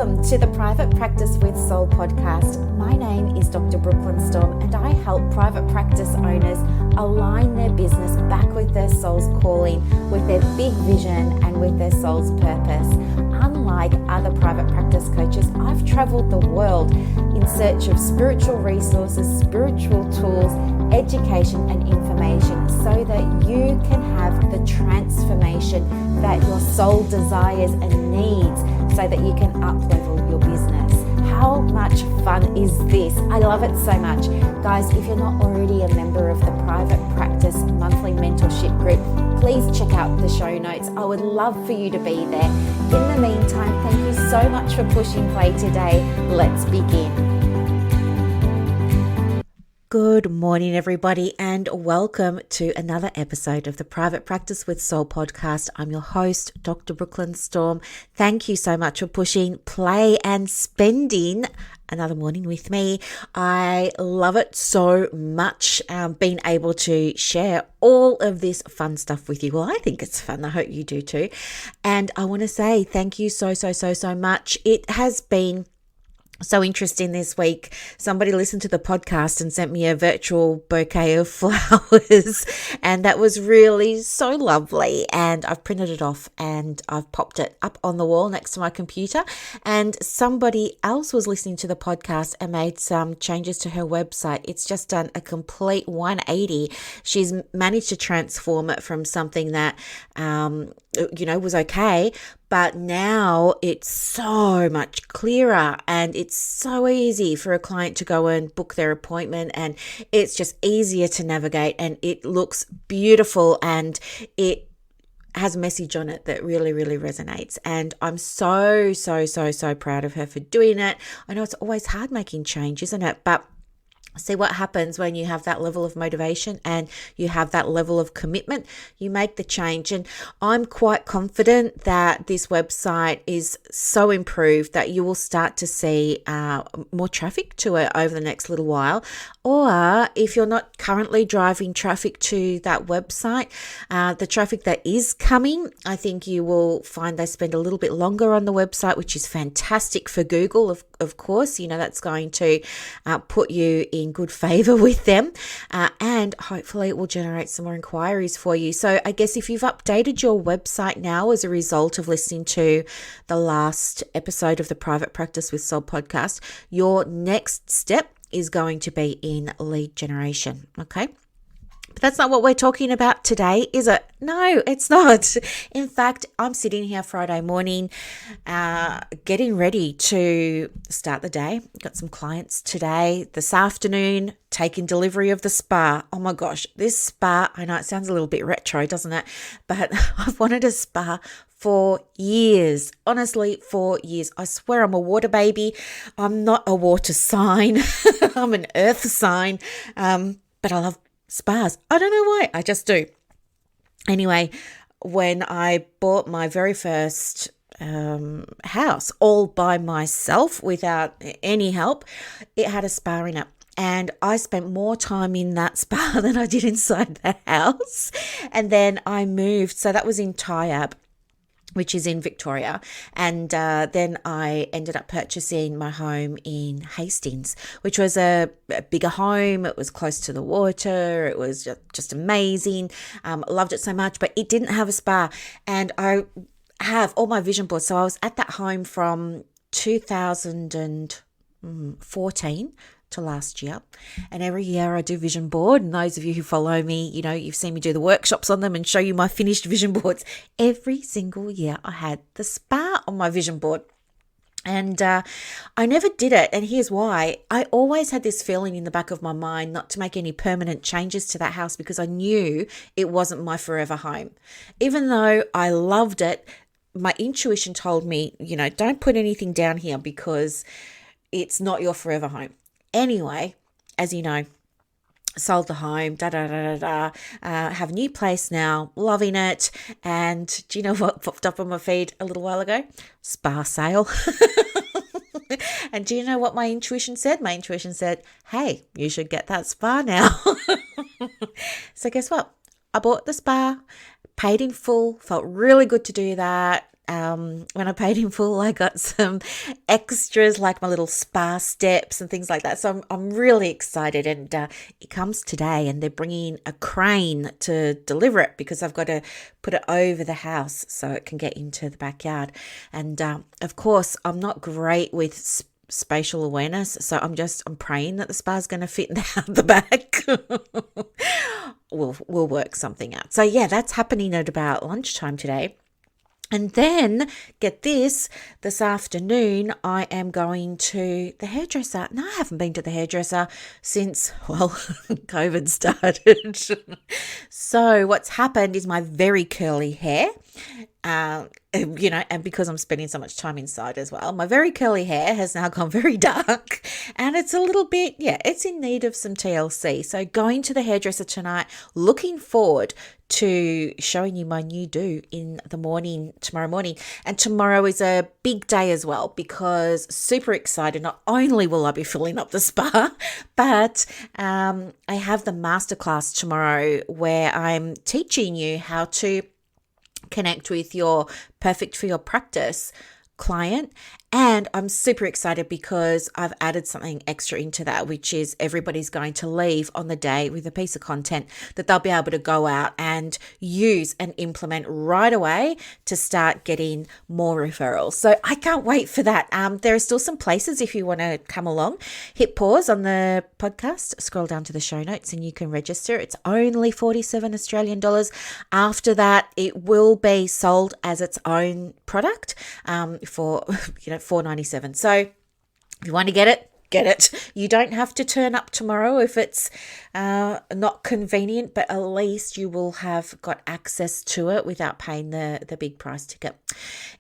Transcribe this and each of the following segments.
Welcome to the Private Practice with Soul podcast. My name is Dr. Brooklyn Storm, and I help private practice owners align their business back with their soul's calling, with their big vision and with their soul's purpose. Unlike other private practice coaches, I've traveled the world in search of spiritual resources, spiritual tools, education and information so that you can have the transformation that your soul desires and needs so that you can up-level your business. How much fun is this? I love it so much. Guys, if you're not already a member of the Private Practice Monthly Mentorship Group, please check out the show notes. I would love for you to be there. In the meantime, thank you so much for pushing play today. Let's begin. Good morning, everybody, and welcome to another episode of the Private Practice with Soul podcast. I'm your host, Dr. Brooklyn Storm. Thank you so much for pushing play and spending another morning with me. I love it so much, being able to share all of this fun stuff with you. Well, I think it's fun. I hope you do too. And I want to say thank you so much. It has been so interesting this week. Somebody listened to the podcast and sent me a virtual bouquet of flowers, and that was really so lovely. And I've printed it off and I've popped it up on the wall next to my computer. And somebody else was listening to the podcast and made some changes to her website. It's just done a complete 180. She's managed to transform it from something that was okay, but now it's so much clearer and it's so easy for a client to go and book their appointment, and it's just easier to navigate, and it looks beautiful, and it has a message on it that really resonates. And I'm so proud of her for doing it. I know it's always hard making change, isn't it? But see what happens when you have that level of motivation and you have that level of commitment. You make the change. And I'm quite confident that this website is so improved that you will start to see more traffic to it over the next little while. Or if you're not currently driving traffic to that website, the traffic that is coming, I think you will find they spend a little bit longer on the website, which is fantastic for Google, of course. That's going to put you in good favor with them, and hopefully it will generate some more inquiries for you. So I guess if you've updated your website now as a result of listening to the last episode of the Private Practice with Soul podcast, your next step is going to be in lead generation. Okay. But that's not what we're talking about today, is it? No, it's not. In fact, I'm sitting here Friday morning, getting ready to start the day. Got some clients today, this afternoon, taking delivery of the spa. Oh my gosh, this spa, I know it sounds a little bit retro, doesn't it? But I've wanted a spa for years. Honestly, for years. I swear I'm a water baby. I'm not a water sign. I'm an earth sign. But I love spas. I don't know why. I just do. Anyway, when I bought my very first house all by myself without any help, it had a spa in it. And I spent more time in that spa than I did inside the house. And then I moved. So that was in Tyab, which is in Victoria. And then I ended up purchasing my home in Hastings, which was a bigger home. It was close to the water. It was just amazing. Loved it so much, but it didn't have a spa. And I have all my vision boards. So I was at that home from 2014 to last year. And every year I do vision board. And those of you who follow me, you've seen me do the workshops on them and show you my finished vision boards. Every single year I had the spa on my vision board. And I never did it. And here's why. I always had this feeling in the back of my mind not to make any permanent changes to that house because I knew it wasn't my forever home. Even though I loved it, my intuition told me, don't put anything down here because it's not your forever home. Anyway, as you know, sold the home, have a new place now, loving it. And do you know what popped up on my feed a little while ago? Spa sale. And do you know what my intuition said? My intuition said, hey, you should get that spa now. So guess what? I bought the spa, paid in full, felt really good to do that. when I paid in full, I got some extras like my little spa steps and things like that. So I'm really excited, and it comes today, and they're bringing a crane to deliver it because I've got to put it over the house so it can get into the backyard. And of course, I'm not great with spatial awareness, so I'm praying that the spa's going to fit out the back. We'll work something out. So yeah, that's happening at about lunchtime today. And then, get this afternoon, I am going to the hairdresser. No, I haven't been to the hairdresser since, well, COVID started. So what's happened is my very curly hair, and because I'm spending so much time inside as well, my very curly hair has now gone very dark, and it's a little bit, it's in need of some TLC. So going to the hairdresser tonight, looking forward to showing you my new do in the morning, tomorrow morning. And tomorrow is a big day as well, because super excited. Not only will I be filling up the spa, but I have the masterclass tomorrow where I'm teaching you how to connect with your perfect for your practice client. And I'm super excited because I've added something extra into that, which is everybody's going to leave on the day with a piece of content that they'll be able to go out and use and implement right away to start getting more referrals. So I can't wait for that. There are still some places if you want to come along. Hit pause on the podcast, scroll down to the show notes, and you can register. It's only 47 Australian dollars. After that, it will be sold as its own product for $4.97. So if you want to get it. You don't have to turn up tomorrow if it's not convenient, but at least you will have got access to it without paying the big price ticket.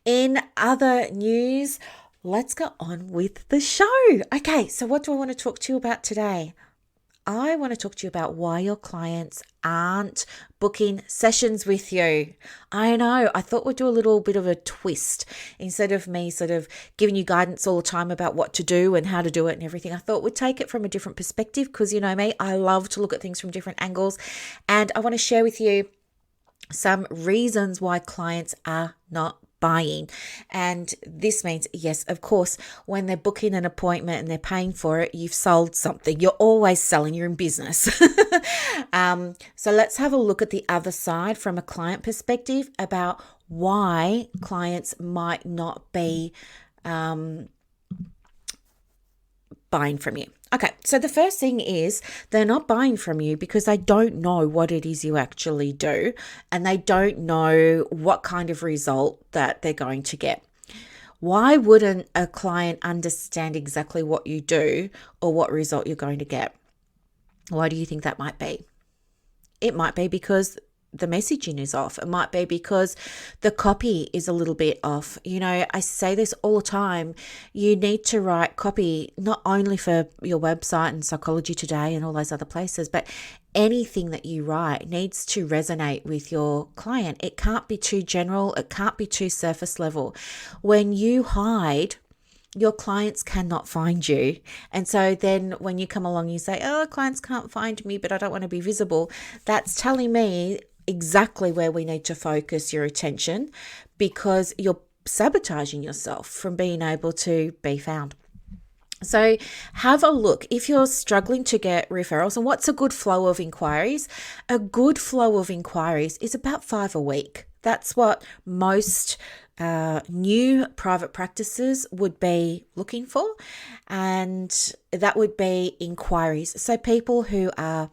In other news, let's go on with the show. Okay, so what do I want to talk to you about today? I want to talk to you about why your clients aren't booking sessions with you. I know, I thought we'd do a little bit of a twist. Instead of me sort of giving you guidance all the time about what to do and how to do it and everything, I thought we'd take it from a different perspective, because you know me, I love to look at things from different angles. And I want to share with you some reasons why clients are not buying. And this means, yes, of course, when they're booking an appointment and they're paying for it, you've sold something. You're always selling, you're in business. So let's have a look at the other side from a client perspective about why clients might not be buying from you. Okay, so the first thing is they're not buying from you because they don't know what it is you actually do, and they don't know what kind of result that they're going to get. Why wouldn't a client understand exactly what you do or what result you're going to get? Why do you think that might be? It might be because the messaging is off. It might be because the copy is a little bit off. You know, I say this all the time. You need to write copy not only for your website and Psychology Today and all those other places, but anything that you write needs to resonate with your client. It can't be too general. It can't be too surface level. When you hide, your clients cannot find you. And so then when you come along, you say, oh, clients can't find me, but I don't want to be visible. That's telling me exactly where we need to focus your attention, because you're sabotaging yourself from being able to be found. So have a look if you're struggling to get referrals. And what's a good flow of inquiries? A good flow of inquiries is about 5 a week. That's what most new private practices would be looking for. And that would be inquiries. So people who are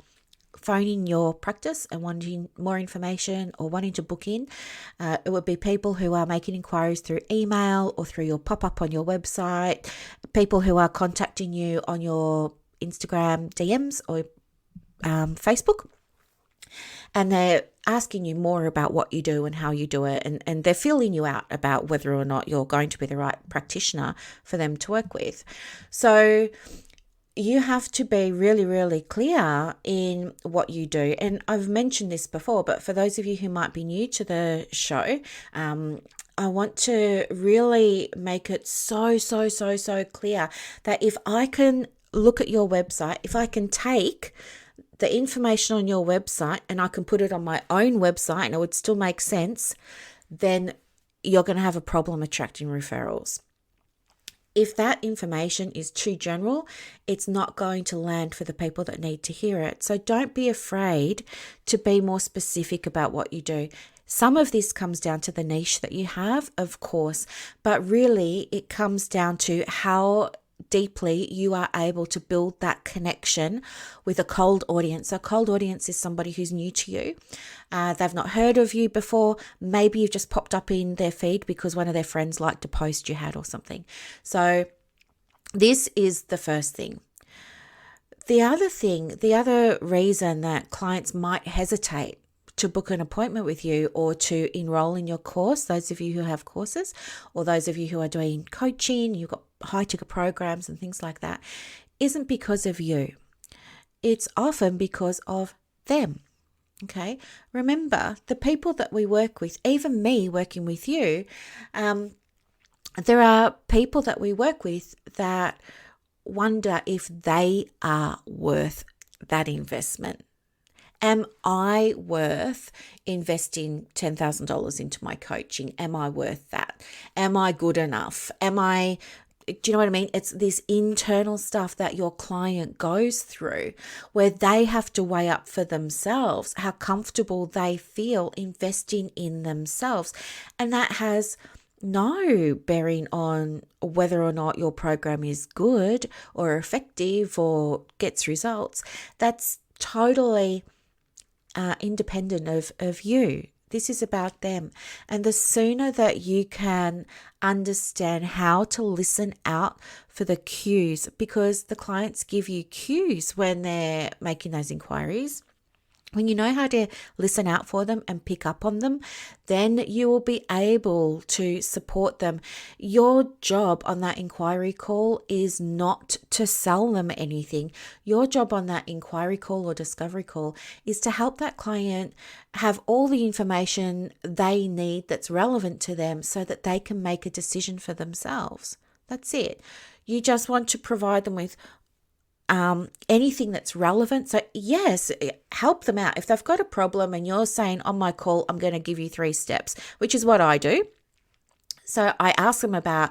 phoning your practice and wanting more information or wanting to book in. It would be people who are making inquiries through email or through your pop-up on your website, people who are contacting you on your Instagram DMs or Facebook. And they're asking you more about what you do and how you do it. And they're feeling you out about whether or not you're going to be the right practitioner for them to work with. So you have to be really, really clear in what you do. And I've mentioned this before, but for those of you who might be new to the show, I want to really make it so clear that if I can look at your website, if I can take the information on your website and I can put it on my own website and it would still make sense, then you're going to have a problem attracting referrals. If that information is too general, it's not going to land for the people that need to hear it. So don't be afraid to be more specific about what you do. Some of this comes down to the niche that you have, of course, but really it comes down to how deeply you are able to build that connection with a cold audience. A cold audience is somebody who's new to you. They've not heard of you before. Maybe you've just popped up in their feed because one of their friends liked a post you had or something. So this is the first thing. The other reason that clients might hesitate to book an appointment with you or to enroll in your course, those of you who have courses or those of you who are doing coaching, you've got high ticket programs and things like that, isn't because of you. It's often because of them. Okay. Remember, the people that we work with, even me working with you, there are people that we work with that wonder if they are worth that investment. Am I worth investing $10,000 into my coaching? Am I worth that? Am I good enough? Do you know what I mean? It's this internal stuff that your client goes through where they have to weigh up for themselves how comfortable they feel investing in themselves. And that has no bearing on whether or not your program is good or effective or gets results. That's totally independent of you. This is about them. And the sooner that you can understand how to listen out for the cues, because the clients give you cues when they're making those inquiries. When you know how to listen out for them and pick up on them, then you will be able to support them. Your job on that inquiry call is not to sell them anything. Your job on that inquiry call or discovery call is to help that client have all the information they need that's relevant to them so that they can make a decision for themselves. That's it. You just want to provide them with anything that's relevant. So yes, help them out. If they've got a problem and you're saying on my call, I'm going to give you 3 steps, which is what I do. So I ask them about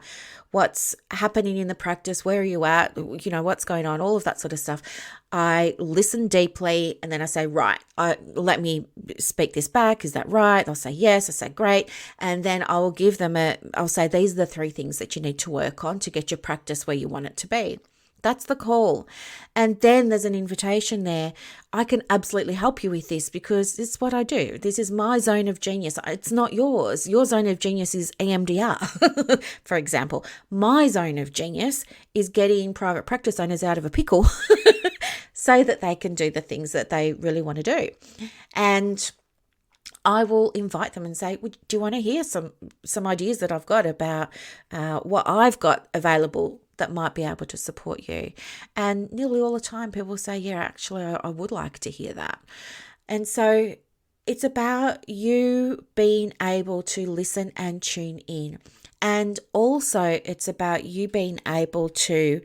what's happening in the practice, where are you at, what's going on, all of that sort of stuff. I listen deeply and then I say, right, let me speak this back. Is that right? They'll say yes. I say great. And then I will give them I'll say, these are the 3 things that you need to work on to get your practice where you want it to be. That's the call. And then there's an invitation there. I can absolutely help you with this because it's what I do. This is my zone of genius. It's not yours. Your zone of genius is EMDR, for example. My zone of genius is getting private practice owners out of a pickle so that they can do the things that they really want to do. And I will invite them and say, do you want to hear some ideas that I've got about what I've got available that might be able to support you? And nearly all the time people say, yeah, actually, I would like to hear that. And so it's about you being able to listen and tune in. And also it's about you being able to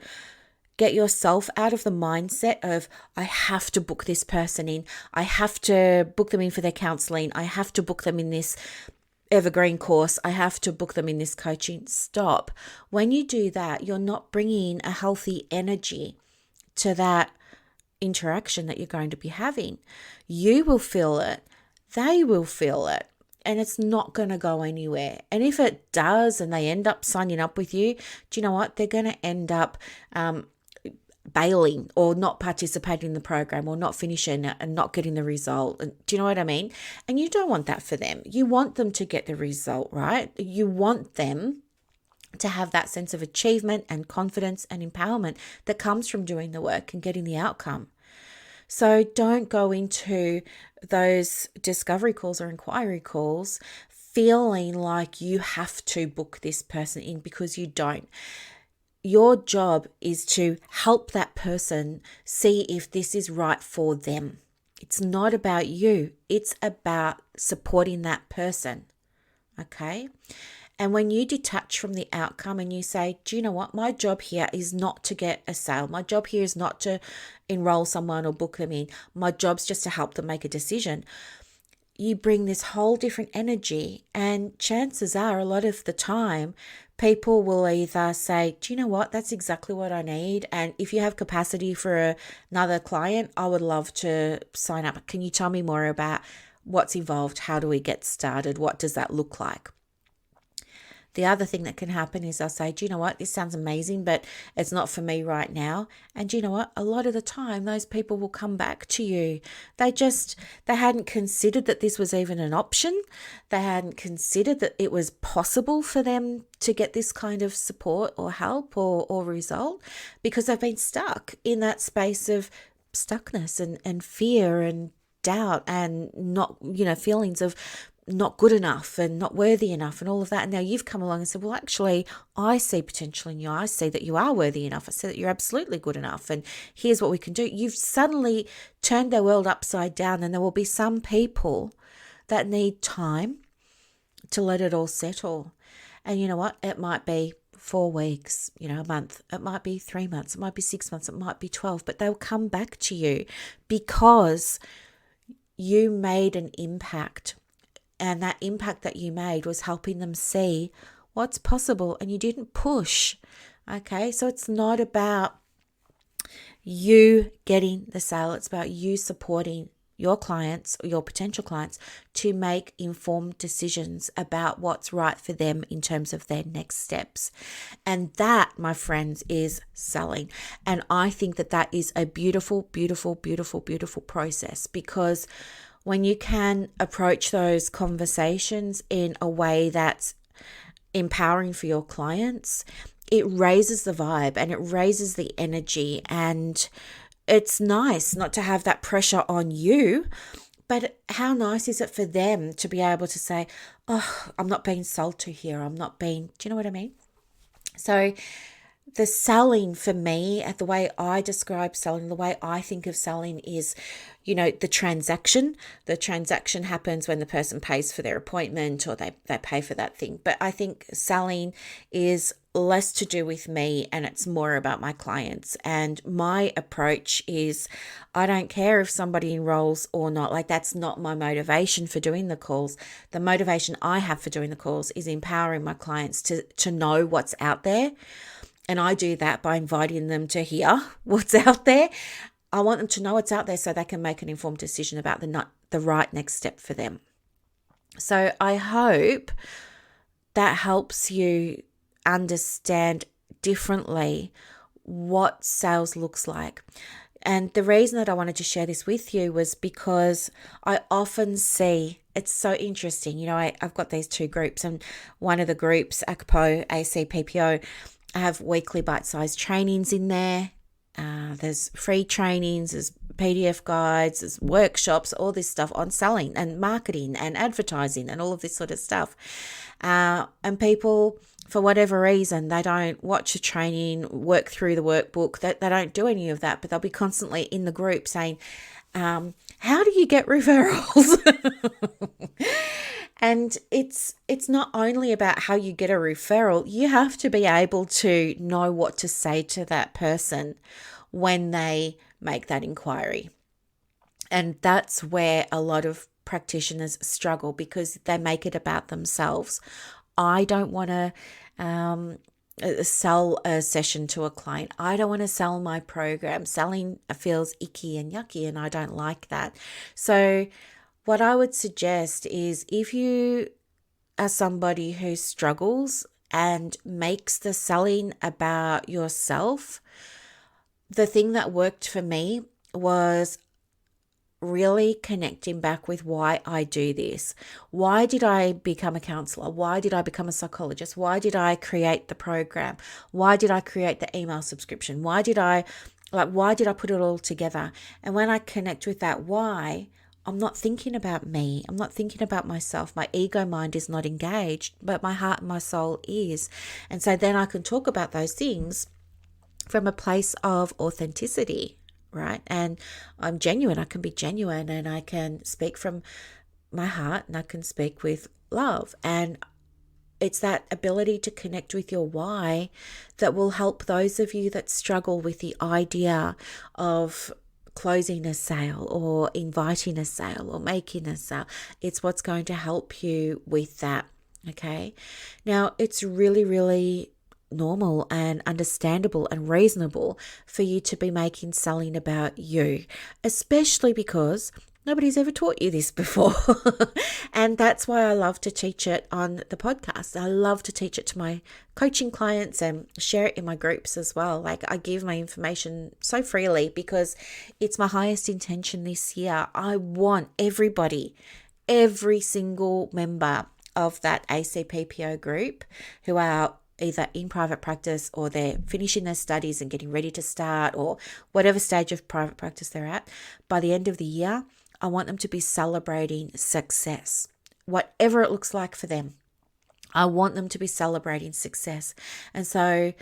get yourself out of the mindset of, I have to book this person in. I have to book them in for their counselling. I have to book them in this evergreen course. I have to book them in this coaching. Stop. When you do that, you're not bringing a healthy energy to that interaction that you're going to be having. You will feel it. They will feel it. And it's not going to go anywhere. And if it does and they end up signing up with you, do you know what? They're going to end up bailing or not participating in the program or not finishing it and not getting the result. Do you know what I mean? And you don't want that for them. You want them to get the result, right? You want them to have that sense of achievement and confidence and empowerment that comes from doing the work and getting the outcome. So don't go into those discovery calls or inquiry calls feeling like you have to book this person in, because you don't. Your job is to help that person see if this is right for them. It's not about you. It's about supporting that person. Okay? And when you detach from the outcome and you say, do you know what? My job here is not to get a sale. My job here is not to enroll someone or book them in. My job's just to help them make a decision. you bring this whole different energy, and chances are a lot of the time people will either say, do you know what, that's exactly what I need, and if you have capacity for another client, I would love to sign up. Can you tell me more about what's involved? How do we get started? What does that look like? The other thing that can happen is I'll say, do you know what, this sounds amazing, but it's not for me right now. And do you know what, a lot of the time those people will come back to you. They hadn't considered that this was even an option. They hadn't considered that it was possible for them to get this kind of support or help or result, because they've been stuck in that space of stuckness and fear and doubt and not, feelings of not good enough and not worthy enough and all of that. And now you've come along and said, well, actually, I see potential in you. I see that you are worthy enough. I see that you're absolutely good enough. And here's what we can do. You've suddenly turned their world upside down, and there will be some people that need time to let it all settle. And you know what? It might be 4 weeks, a month. It might be 3 months. It might be 6 months. It might be 12. But they'll come back to you because you made an impact. And that impact that you made was helping them see what's possible, and you didn't push. Okay, so it's not about you getting the sale. It's about you supporting your clients or your potential clients to make informed decisions about what's right for them in terms of their next steps. And that, my friends, is selling. And I think that that is a beautiful, beautiful, beautiful, beautiful process, because when you can approach those conversations in a way that's empowering for your clients, it raises the vibe and it raises the energy. And it's nice not to have that pressure on you, but how nice is it for them to be able to say, oh, I'm not being sold to here. Do you know what I mean? So the selling for me, the way I describe selling, the way I think of selling is, the transaction. The transaction happens when the person pays for their appointment or they pay for that thing. But I think selling is less to do with me and it's more about my clients. And my approach is, I don't care if somebody enrolls or not. Like, that's not my motivation for doing the calls. The motivation I have for doing the calls is empowering my clients to know what's out there. And I do that by inviting them to hear what's out there. I want them to know what's out there so they can make an informed decision about the right next step for them. So I hope that helps you understand differently what sales looks like. And the reason that I wanted to share this with you was because I often see, it's so interesting, I've got these two groups, and one of the groups, ACPPO, I have weekly bite-sized trainings in there. There's free trainings, there's PDF guides, there's workshops, all this stuff on selling and marketing and advertising and all of this sort of stuff. And people, for whatever reason, they don't watch a training, work through the workbook, they don't do any of that, but they'll be constantly in the group saying, how do you get referrals? And it's not only about how you get a referral, you have to be able to know what to say to that person when they make that inquiry. And that's where a lot of practitioners struggle, because they make it about themselves. I don't want to sell a session to a client. I don't want to sell my program. Selling feels icky and yucky, and I don't like that. So what I would suggest is, if you are somebody who struggles and makes the selling about yourself, the thing that worked for me was really connecting back with why I do this. Why did I become a counselor? Why did I become a psychologist? Why did I create the program? Why did I create the email subscription? Why did I put it all together? And when I connect with that why, I'm not thinking about me. I'm not thinking about myself. My ego mind is not engaged, but my heart and my soul is. And so then I can talk about those things from a place of authenticity, right? And I'm genuine. I can be genuine, and I can speak from my heart, and I can speak with love. And it's that ability to connect with your why that will help those of you that struggle with the idea of closing a sale or inviting a sale or making a sale. It's what's going to help you with that. Okay. Now, it's really, really normal and understandable and reasonable for you to be making selling about you, especially because nobody's ever taught you this before. And that's why I love to teach it on the podcast. I love to teach it to my coaching clients and share it in my groups as well. Like, I give my information so freely because it's my highest intention this year. I want everybody, every single member of that ACPPO group who are either in private practice or they're finishing their studies and getting ready to start, or whatever stage of private practice they're at, by the end of the year, I want them to be celebrating success, whatever it looks like for them. I want them to be celebrating success. And so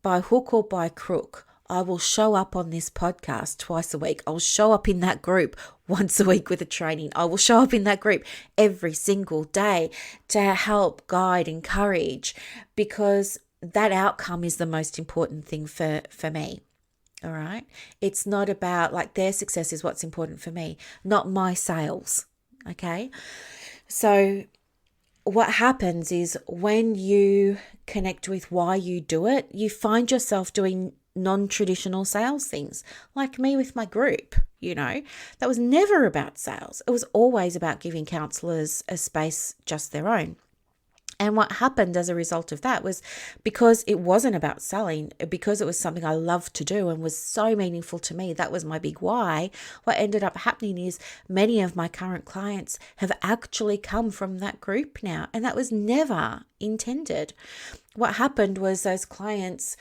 by hook or by crook, I will show up on this podcast twice a week. I'll show up in that group once a week with a training. I will show up in that group every single day to help, guide, encourage, because that outcome is the most important thing for me. All right. It's not about, like, their success is what's important for me, not my sales. Okay. So what happens is when you connect with why you do it, you find yourself doing non-traditional sales things, like me with my group. That was never about sales. It was always about giving counselors a space just their own. And what happened as a result of that was, because it wasn't about selling, because it was something I loved to do and was so meaningful to me, that was my big why. What ended up happening is many of my current clients have actually come from that group now, and that was never intended. What happened was those clients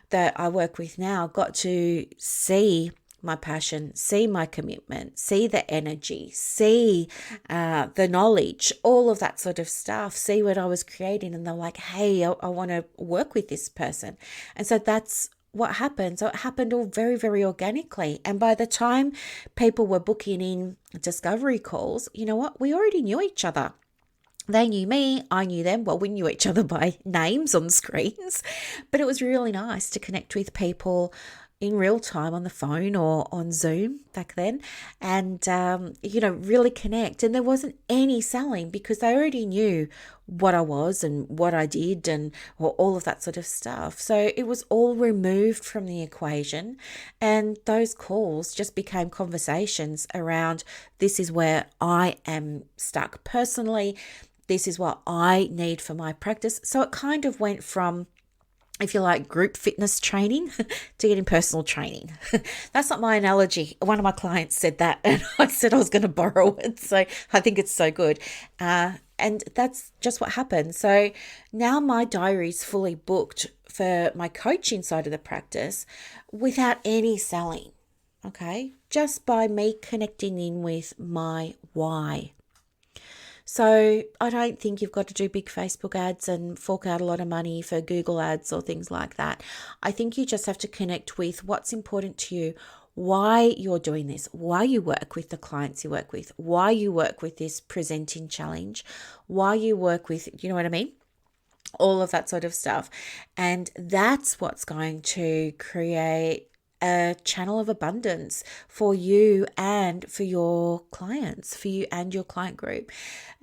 that I work with now got to see my passion, see my commitment, see the energy, see the knowledge, all of that sort of stuff, see what I was creating. And they're like, hey, I want to work with this person. And so that's what happened. So it happened all very, very organically. And by the time people were booking in discovery calls, you know what? We already knew each other. They knew me, I knew them. Well, we knew each other by names on screens, but it was really nice to connect with people in real time on the phone or on Zoom back then, and really connect. And there wasn't any selling because they already knew what I was and what I did and all of that sort of stuff. So it was all removed from the equation, and those calls just became conversations around, this is where I am stuck personally, this is what I need for my practice. So it kind of went from, if you like, group fitness training to getting personal training. That's not my analogy. One of my clients said that, and I said I was going to borrow it. So I think it's so good. And that's just what happened. So now my diary is fully booked for my coaching side of the practice without any selling. Okay. Just by me connecting in with my why. So I don't think you've got to do big Facebook ads and fork out a lot of money for Google ads or things like that. I think you just have to connect with what's important to you, why you're doing this, why you work with the clients you work with, why you work with this presenting challenge, why you work with, you know what I mean? All of that sort of stuff. And that's what's going to create a channel of abundance for you and for your clients, for you and your client group.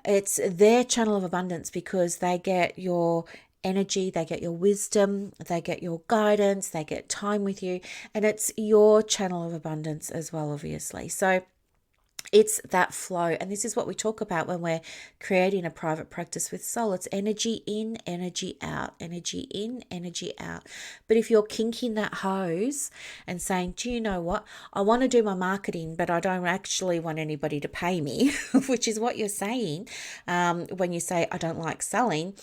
It's their channel of abundance because they get your energy, they get your wisdom, they get your guidance, they get time with you, and it's your channel of abundance as well, obviously. So it's that flow. And this is what we talk about when we're creating a private practice with soul. It's energy in, energy out, energy in, energy out. But if you're kinking that hose and saying, do you know what? I want to do my marketing, but I don't actually want anybody to pay me, which is what you're saying when you say, I don't like selling,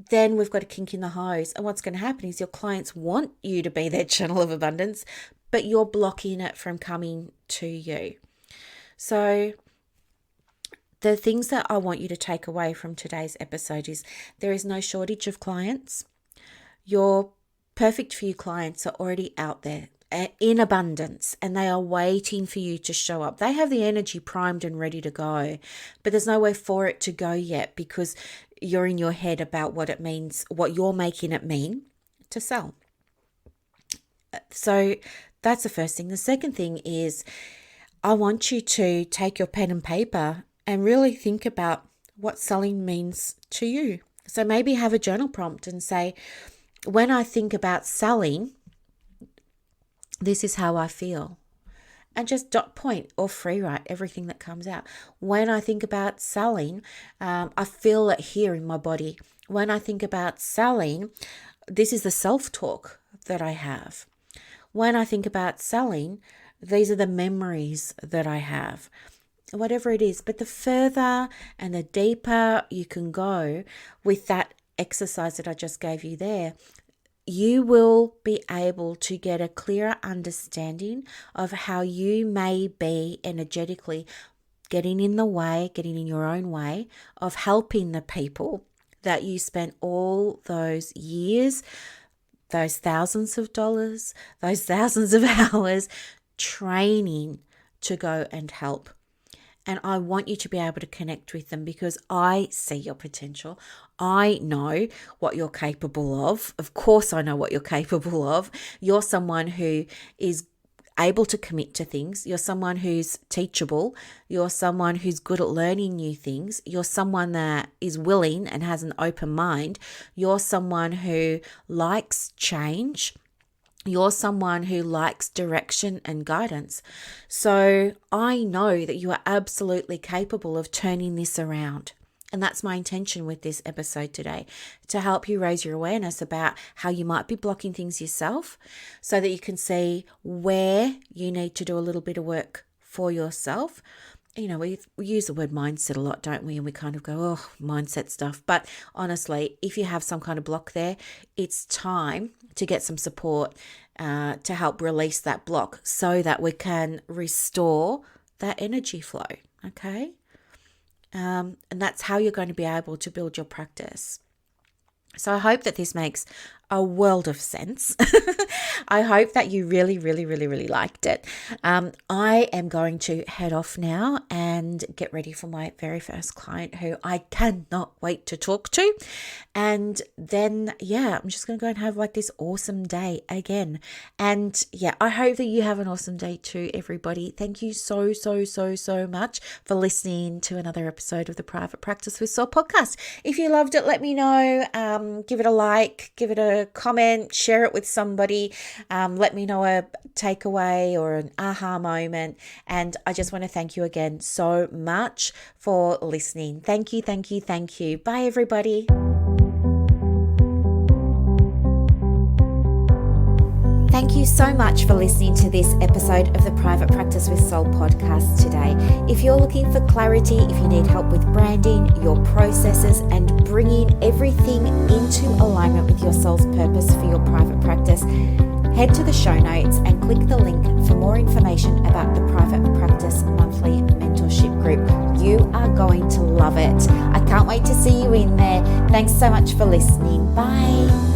then we've got a kink in the hose. And what's going to happen is your clients want you to be their channel of abundance, but you're blocking it from coming to you. So the things that I want you to take away from today's episode is there is no shortage of clients. Your perfect for you clients are already out there in abundance, and they are waiting for you to show up. They have the energy primed and ready to go, but there's nowhere for it to go yet because you're in your head about what it means, what you're making it mean to sell. So that's the first thing. The second thing is, I want you to take your pen and paper and really think about what selling means to you. So maybe have a journal prompt and say, when I think about selling, this is how I feel. And just dot point or free write everything that comes out. When I think about selling, I feel it here in my body. When I think about selling, this is the self-talk that I have. When I think about selling, these are the memories that I have. Whatever it is. But the further and the deeper you can go with that exercise that I just gave you there, you will be able to get a clearer understanding of how you may be energetically getting in your own way of helping the people that you spent all those years, those thousands of dollars, those thousands of hours training to go and help. And I want you to be able to connect with them because I see your potential. I know what you're capable of. Of course, I know what you're capable of. You're someone who is able to commit to things. You're someone who's teachable. You're someone who's good at learning new things. You're someone that is willing and has an open mind. You're someone who likes change. You're someone who likes direction and guidance. So I know that you are absolutely capable of turning this around. And that's my intention with this episode today, to help you raise your awareness about how you might be blocking things yourself so that you can see where you need to do a little bit of work for yourself. You know, we use the word mindset a lot, don't we? And we kind of go, oh, mindset stuff. But honestly, if you have some kind of block there, it's time to get some support to help release that block so that we can restore that energy flow, okay? And that's how you're going to be able to build your practice. So I hope that this makes a world of sense. I hope that you really, really, really, really liked it. I am going to head off now and get ready for my very first client who I cannot wait to talk to. And then, I'm just going to go and have like this awesome day again. And I hope that you have an awesome day too, everybody. Thank you so, so, so, so much for listening to another episode of the Private Practice with Soul podcast. If you loved it, let me know. Give it a like, give it a comment, share it with somebody. Let me know a takeaway or an aha moment. And I just want to thank you again so much for listening. Thank you, thank you, thank you. Bye, everybody. Thank you so much for listening to this episode of the Private Practice with Soul podcast today. If you're looking for clarity, if you need help with branding, your processes, and bringing everything into alignment with your soul's purpose for your private practice, head to the show notes and click the link for more information about the Private Practice Monthly Mentorship Group. You are going to love it. I can't wait to see you in there. Thanks so much for listening. Bye.